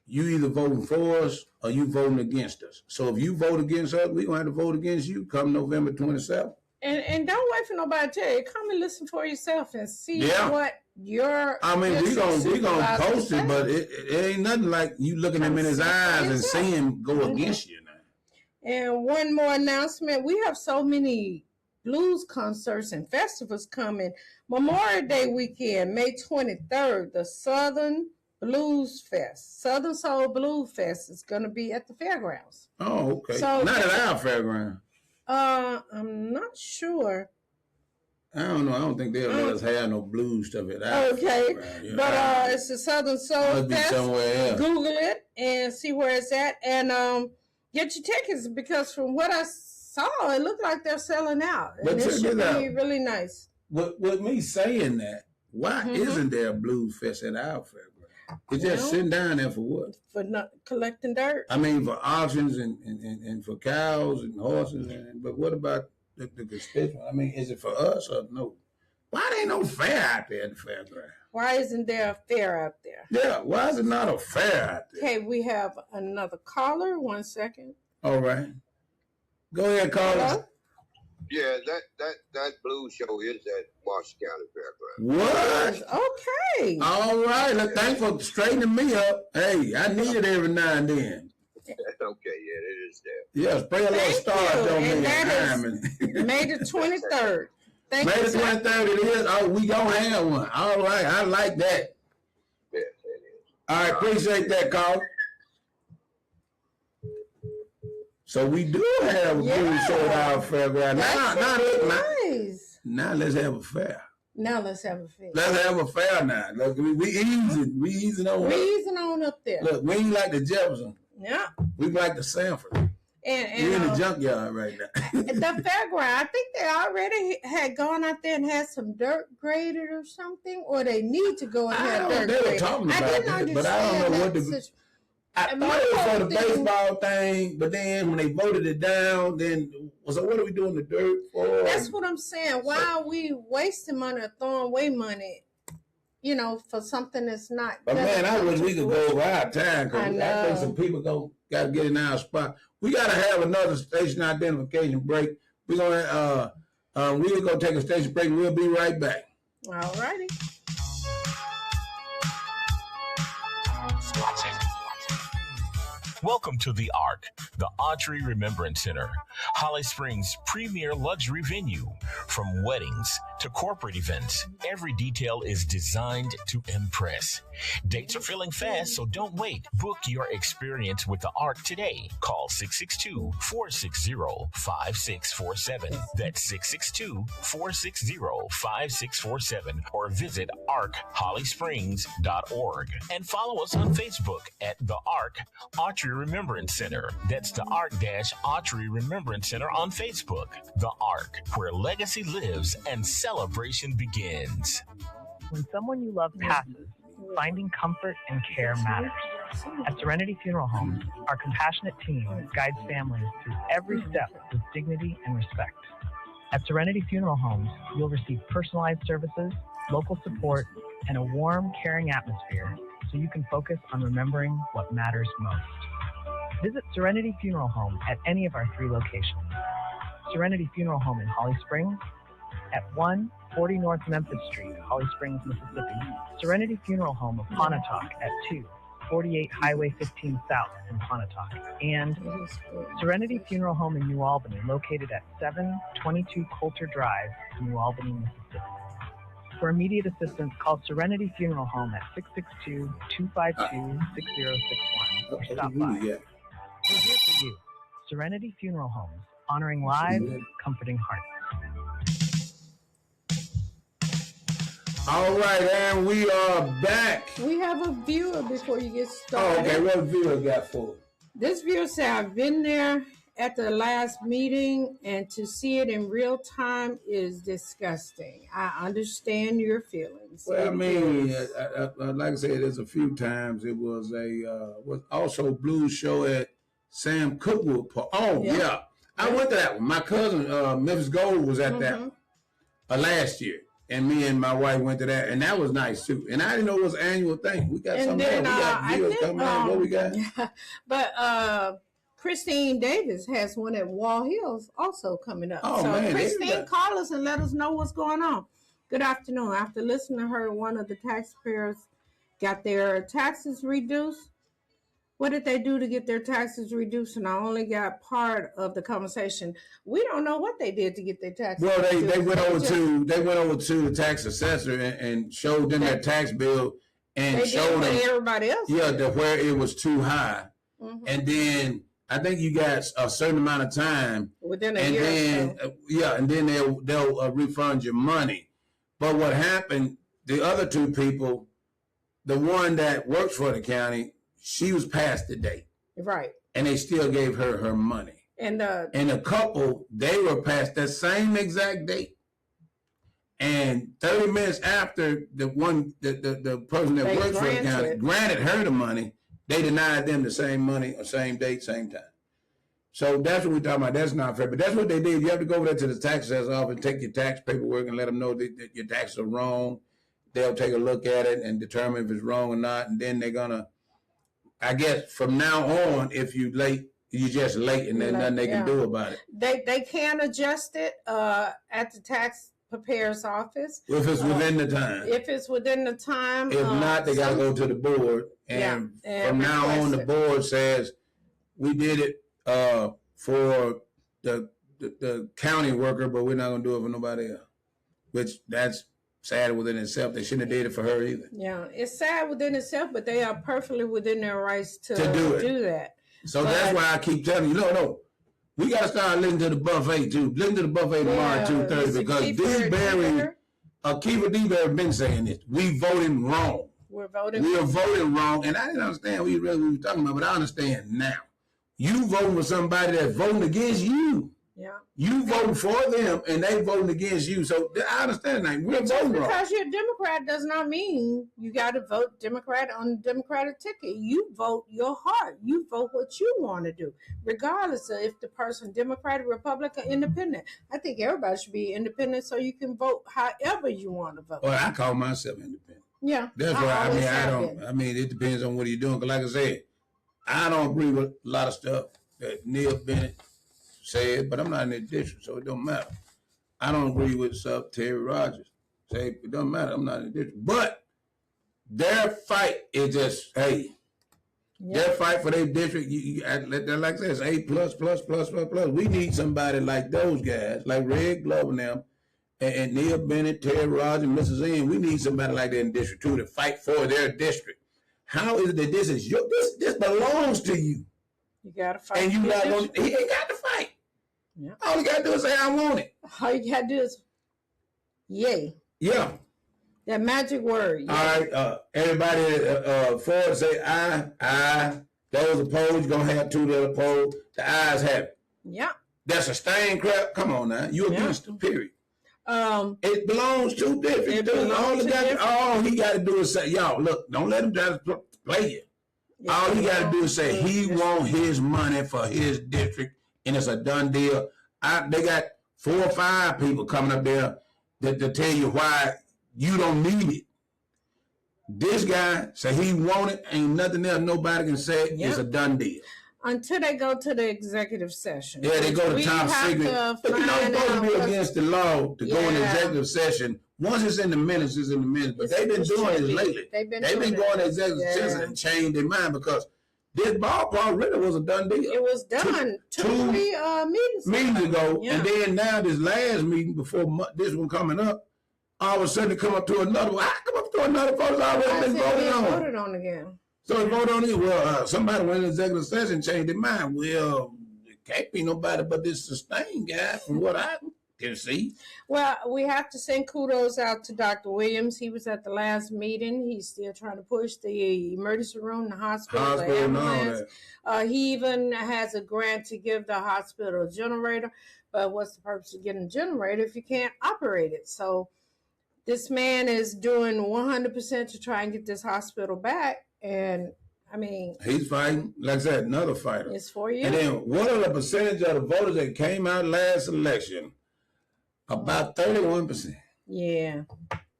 you either voting for us or you voting against us. So if you vote against us, we're gonna have to vote against you come November 27th. And don't wait for nobody to tell you. Come and listen for yourself and see what your. I mean, we gonna post it, but it ain't nothing like you looking him in his eyes and seeing him go against you now. And one more announcement: we have so many blues concerts and festivals coming. Memorial Day weekend, May 23rd, the Southern Blues Fest, Southern Soul Blues Fest is going to be at the fairgrounds. Oh, okay. So not at our fairground. I'm not sure. I don't know. I don't think they'll let us have no blues stuff at our fairground. You know, but it's the Southern Soul must Fest. Be somewhere else. Google it and see where it's at, and get your tickets because from what I saw, it looked like they're selling out. And but it should be really nice. With me saying that, why isn't there a blues fest at our fairground? It's just sitting down there for what? For not collecting dirt. I mean, for auctions and for cows and horses. But what about the constituent? I mean, is it for us or no? Why there ain't no fair out there at the fairground? Why isn't there a fair out there? Yeah, why is it not a fair out there? Okay, we have another caller. 1 second. All right. Go ahead, caller. Hello? Yeah, that blues show is at Marsh County Fairground. What? Okay. All right. Thanks for straightening me up. Hey, I need it every now and then. Okay, yeah, it is there. Yeah, spray a little starch on me. And that is May the 23rd. May the 23rd it is. Oh, we gonna have one. All right, I like that. Yes, it is. All right, appreciate that, caller. So we do have a blues show at our fairground. Now let's have a fair. Now let's have a fair. Let's have a fair now. Look, we easing. We easing on. We easing on up there. Look, we ain't like the Jefferson. Yeah. We like the Sanford. And we're in the junkyard right now. The fairground, I think they already had gone out there and had some dirt graded or something, or they need to go and have dirt graded. They were talking about that, but I don't know what the... I thought it was for the baseball thing, but then when they voted it down, then so what are we doing the dirt for? That's what I'm saying. Why are we wasting money or throwing away money, for something that's not? But man, I wish we could go over our time because I think some people got to get in our spot. We got to have another station identification break. We're gonna take a station break. We'll be right back. All righty. Welcome to the ARC, the Audrey Remembrance Center, Holly Springs' premier luxury venue. From weddings to corporate events, every detail is designed to impress. Dates are filling fast, so don't wait. Book your experience with the ARC today. Call 662-460-5647. That's 662-460-5647 or visit archhollysprings.org and follow us on Facebook at the ARC Audrey Remembrance Center. That's the ARC-Audrey Remembrance Center on Facebook. The ARC, where legacy lives and celebration begins. When someone you love passes, finding comfort and care matters. At Serenity Funeral Homes, our compassionate team guides families through every step with dignity and respect. At Serenity Funeral Homes, you'll receive personalized services, local support, and a warm, caring atmosphere so you can focus on remembering what matters most. Visit Serenity Funeral Home at any of our 3 locations. Serenity Funeral Home in Holly Springs, at 140 North Memphis Street, Holly Springs, Mississippi. Serenity Funeral Home of Pontotoc at 248 Highway 15 South in Pontotoc. And Serenity Funeral Home in New Albany, located at 722 Coulter Drive, New Albany, Mississippi. For immediate assistance, call Serenity Funeral Home at 662-252-6061 or stop by. We're here for you. Serenity Funeral Homes, honoring lives, comforting hearts. All right, and we are back. We have a viewer before you get started. Oh, okay, what viewer got for it? This viewer said, I've been there at the last meeting, and to see it in real time is disgusting. I understand your feelings. Well, I mean, is. like I said, there's a few times it was was also a blues show at Sam Cookwood Park. Oh, yeah. I went to that one. My cousin, Memphis Gold, was at that one last year. And me and my wife went to that, and that was nice too. And I didn't know it was an annual thing. We got something else. We got deals coming in. What we got? But Christine Davis has one at Wall Hills also coming up. Oh, so man, Christine, call us and let us know what's going on. Good afternoon. After listening to her, one of the taxpayers got their taxes reduced. What did they do to get their taxes reduced? And I only got part of the conversation. We don't know what they did to get their taxes reduced. Well, they went over to the tax assessor and showed them their tax bill and showed them everybody else. Yeah, where it was too high. And then I think you got a certain amount of time within a year. And then they'll refund your money. But what happened? The other two people, the one that works for the county, she was past the date. Right. And they still gave her her money. And a couple, they were past that same exact date. And 30 minutes after the person that works for the county granted her the money, they denied them the same money, same date, same time. So that's what we're talking about. That's not fair. But that's what they did. You have to go over there to the tax assessor's office and take your tax paperwork and let them know that your taxes are wrong. They'll take a look at it and determine if it's wrong or not. And then they're going to, I guess from now on, if you late, you're just late and there's nothing they can do about it. They can adjust it at the tax preparer's office. If it's within the time. If it's within the time. If not, they got to go to the board. And from now on, the board says, we did it for the county worker, but we're not going to do it for nobody else. Which that's sad within itself. They shouldn't have did it for her either. Yeah, it's sad within itself, but they are perfectly within their rights to do that. So that's why I keep telling you, no, we got to start listening to the buffet too. Listen to the buffet tomorrow at 2:30 because Keefer D-Berry been saying this. We voting wrong. We are voting wrong, and I didn't understand what you really were talking about, but I understand now. You voting for somebody that's voting against you. Yeah. You voting for them, and they voting against you. So I understand that. We're voting wrong. Because you're a Democrat does not mean you got to vote Democrat on the Democratic ticket. You vote your heart. You vote what you want to do, regardless of if the person Democratic, Republican, Independent. I think everybody should be independent so you can vote however you want to vote. Well, I call myself independent. Yeah. That's why I mean, it depends on what you're doing. Because like I said, I don't agree with a lot of stuff that Neil Bennett said, but I'm not in the district, so it don't matter. I don't agree with stuff Terry Rogers say, it doesn't matter. I'm not in the district. But their fight is just, their fight for their district, like I said, it's A plus. We need somebody like those guys, like Red Glover now, and Neil Bennett, Terry Rogers, and Mrs. N. We need somebody like that in District 2 to fight for their district. How is it that this is this belongs to you? You gotta fight. And you not going he ain't got to fight. Yeah. All you gotta do is say I want it. All you gotta do is yay. Yeah. That magic word. Yay. All right, everybody for it say aye. Those opposed, you're gonna have two that oppose. The ayes have it. Yeah. That's a stain crap. Come on now. You against the period. It belongs to district. All he got to do is say, y'all, look, don't let him try to play you. All he got to do is say he want his money for his district, and it's a done deal. They got 4 or 5 people coming up there to tell you why you don't need it. This guy say he want it, ain't nothing else nobody can say. It's a done deal. Until they go to the executive session. Yeah, they go to top secret. But you know, it's supposed to be against the law to go into executive session. Once it's in the minutes, it's in the minutes. But they've been doing it lately. They've been going to executive session and changed their mind because this ballpark really was a done deal. It was done two meetings ago. Yeah. And then now this last meeting before this one coming up, all of a sudden it come up to another one. I come up to another vote that's already been voted on again. So they vote on it. Well, somebody went in executive session, changed their mind. Well, it can't be nobody but this sustained guy from what I Tennessee. Well, we have to send kudos out to Dr. Williams. He was at the last meeting. He's still trying to push the emergency room, the hospital, the ambulance. He even has a grant to give the hospital a generator. But what's the purpose of getting a generator if you can't operate it? So this man is doing 100% to try and get this hospital back. And I mean, he's fighting, like I said, another fighter. It's for you. And then what are the percentage of the voters that came out last election? About 31%. Yeah.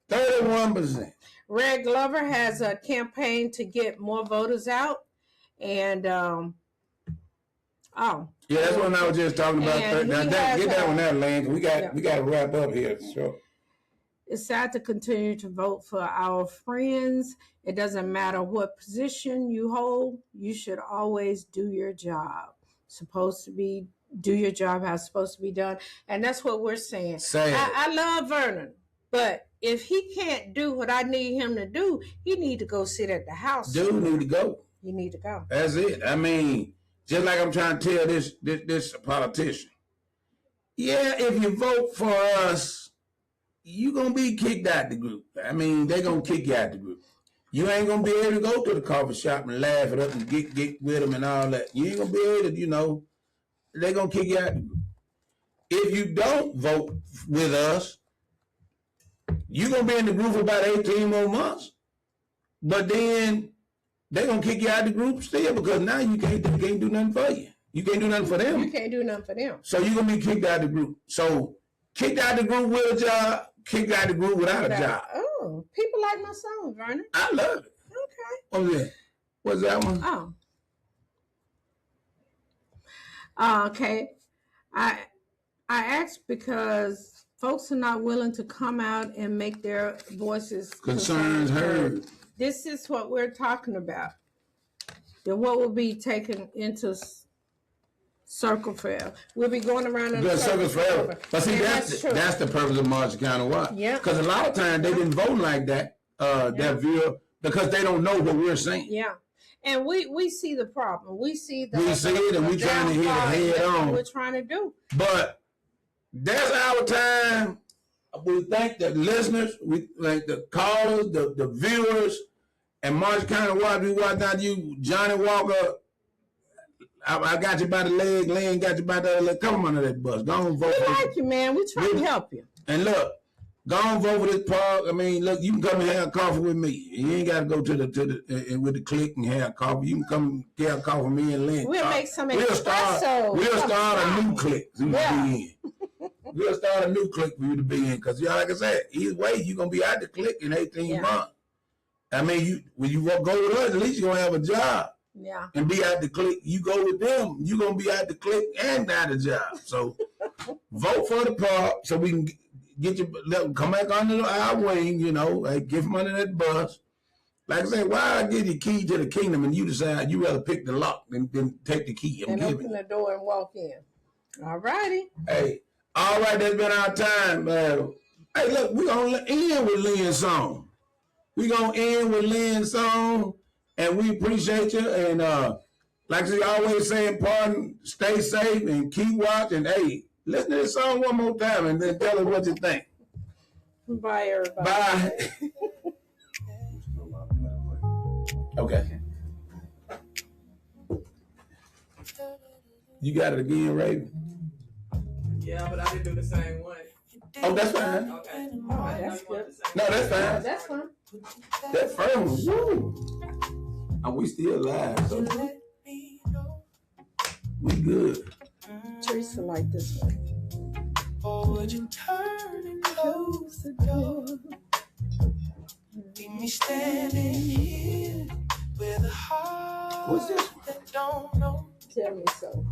31%. Red Glover has a campaign to get more voters out. And, yeah, that's what I was just talking about. Get that one out, Lane. We got to wrap up here. Sure. It's sad to continue to vote for our friends. It doesn't matter what position you hold. You should always do your job. Do your job how it's supposed to be done. And that's what we're saying. I love Vernon, but if he can't do what I need him to do, he need to go sit at the house. Dude need to go. You need to go. That's it. I mean, just like I'm trying to tell this politician. Yeah, if you vote for us, you're going to be kicked out the group. I mean, they're going to kick you out the group. You ain't going to be able to go to the coffee shop and laugh it up and get with them and all that. You ain't going to be able to, they're going to kick you out the group. If you don't vote with us, you're going to be in the group for about 18 more months. But then they're going to kick you out the group still because now you can't do nothing for you. You can't do nothing for them. You can't do nothing for them. So you're going to be kicked out the group. So kicked out the group with a job, kicked out the group without a job. Oh, people like my song, Vernon. I love it. Okay. Oh, yeah. What's that one? Okay. I asked because folks are not willing to come out and make their voices concerns heard. This is what we're talking about. Then what will be taken into circle forever? We'll be going around in circles forever. But see, that's the purpose of Marshall County Watch. Yeah. Because a lot of times they didn't vote like that. That view because they don't know what we're saying. Yeah. And we see the problem. We see it, and we're trying to hit it head on. We're trying to do. But that's our time. We thank the listeners, we thank the callers, the viewers, and Marshall County Watch. We watch out you, Johnny Walker. I got you by the leg. Lynn got you by the other leg. Come on under that bus. Go on vote. We like you, man. We trying to help you. And look. Go on vote for this park. I mean, look, you can come and have coffee with me. You ain't got to go to the with the click and have coffee. You can come get coffee with me and Lynn. We'll make some espresso. We'll start a new click for you to be in. We'll start a new click for you to be in. Because, like I said, either way, you're going to be out the click in 18 months. I mean, when you go with us, at least you're going to have a job. Yeah. And be out the click. You go with them, you're going to be out the click and out the job. So vote for the park so we can come back under our wing, give them under that bus. Like I said, why I give you the key to the kingdom and you decide you rather pick the lock than take the key and open the door and walk in. All righty. Hey, all right, that's been our time. Hey, look, we're going to end with Lynn's song. We're going to end with Lynn's song, and we appreciate you. And like I always saying, pardon, stay safe and keep watching. Hey, listen to this song one more time and then tell us what you think. Bye, everybody. Bye. Okay. You got it again, Raven? Yeah, but I didn't do the same way. Oh, that's fine. Okay. Oh, that's good. No, that's fine. Oh, that's fine. That first one, woo. And we still alive, so we good. Teresa like this one. Or would you turn and close the door? Leave me standing here with a heart that don't know. Tell me so.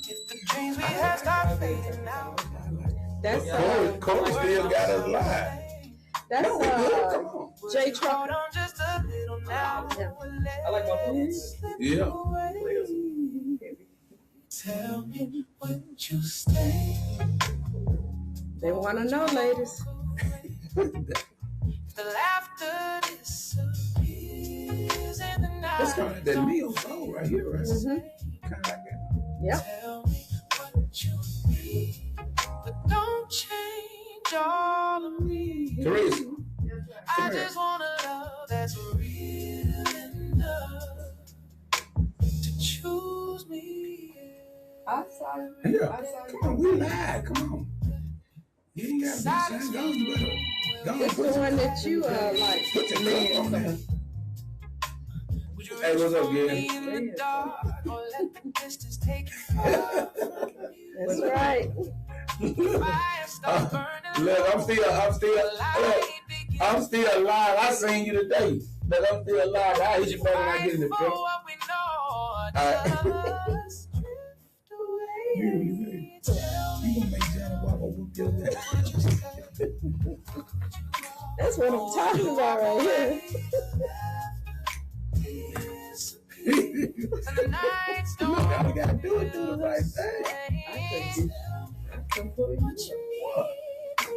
If the dreams we had start fading out. That's Corey still got us live. That's J Truck. Hold on just a little now. I like my voice. Yeah. Tell me, would you stay? They want to know, ladies. The laughter disappears in the night. That's kind of like that Neil song right here, right? Mm-hmm. Kind of like that. Yeah. Tell me what you need, but don't I saw you. Yeah. I saw you. Come on, we live. Come on. You ain't got to be saying, go, you better. Go It's the one that you like. Put your cup on there. Hey, what's up, Gary? That's right. Look, I'm still alive. I seen you today. Look, I'm still alive. I hit you better when I get in the truck. You gonna make Janet Walker whoop your ass. That's what I'm talking about right here. Look, all you gotta do is do the right thing. I can put you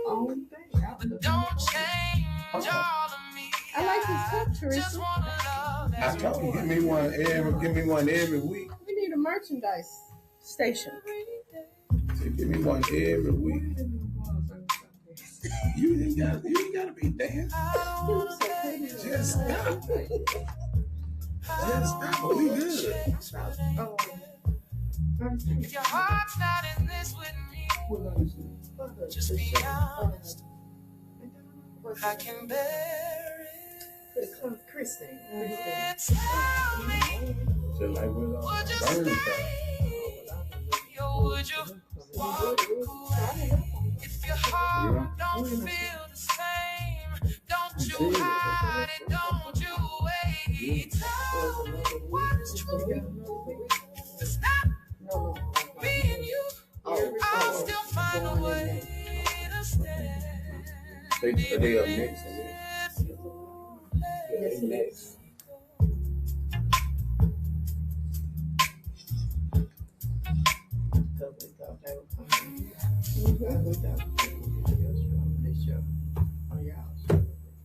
on thing. Don't change all of me. I like this cup, Teresa. I told you, give me one every week. We need a merchandise station. So give me one every week. You ain't gotta be dancing. Just stop. Just stop. We good. Oh. If your heart's not in this with me, just be honest. I can bear it. Christine. Tell me, So like would you burn stay or would you walk away? If your heart don't feel the same, don't you hide it, don't you wait. Tell me what is true. It's not me and you. I'll still find a way to stand. They up next. Yes, Next.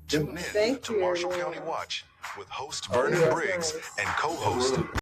Tune in Thank to you, Marshall everyone. County Watch with host Vernon Briggs and co-host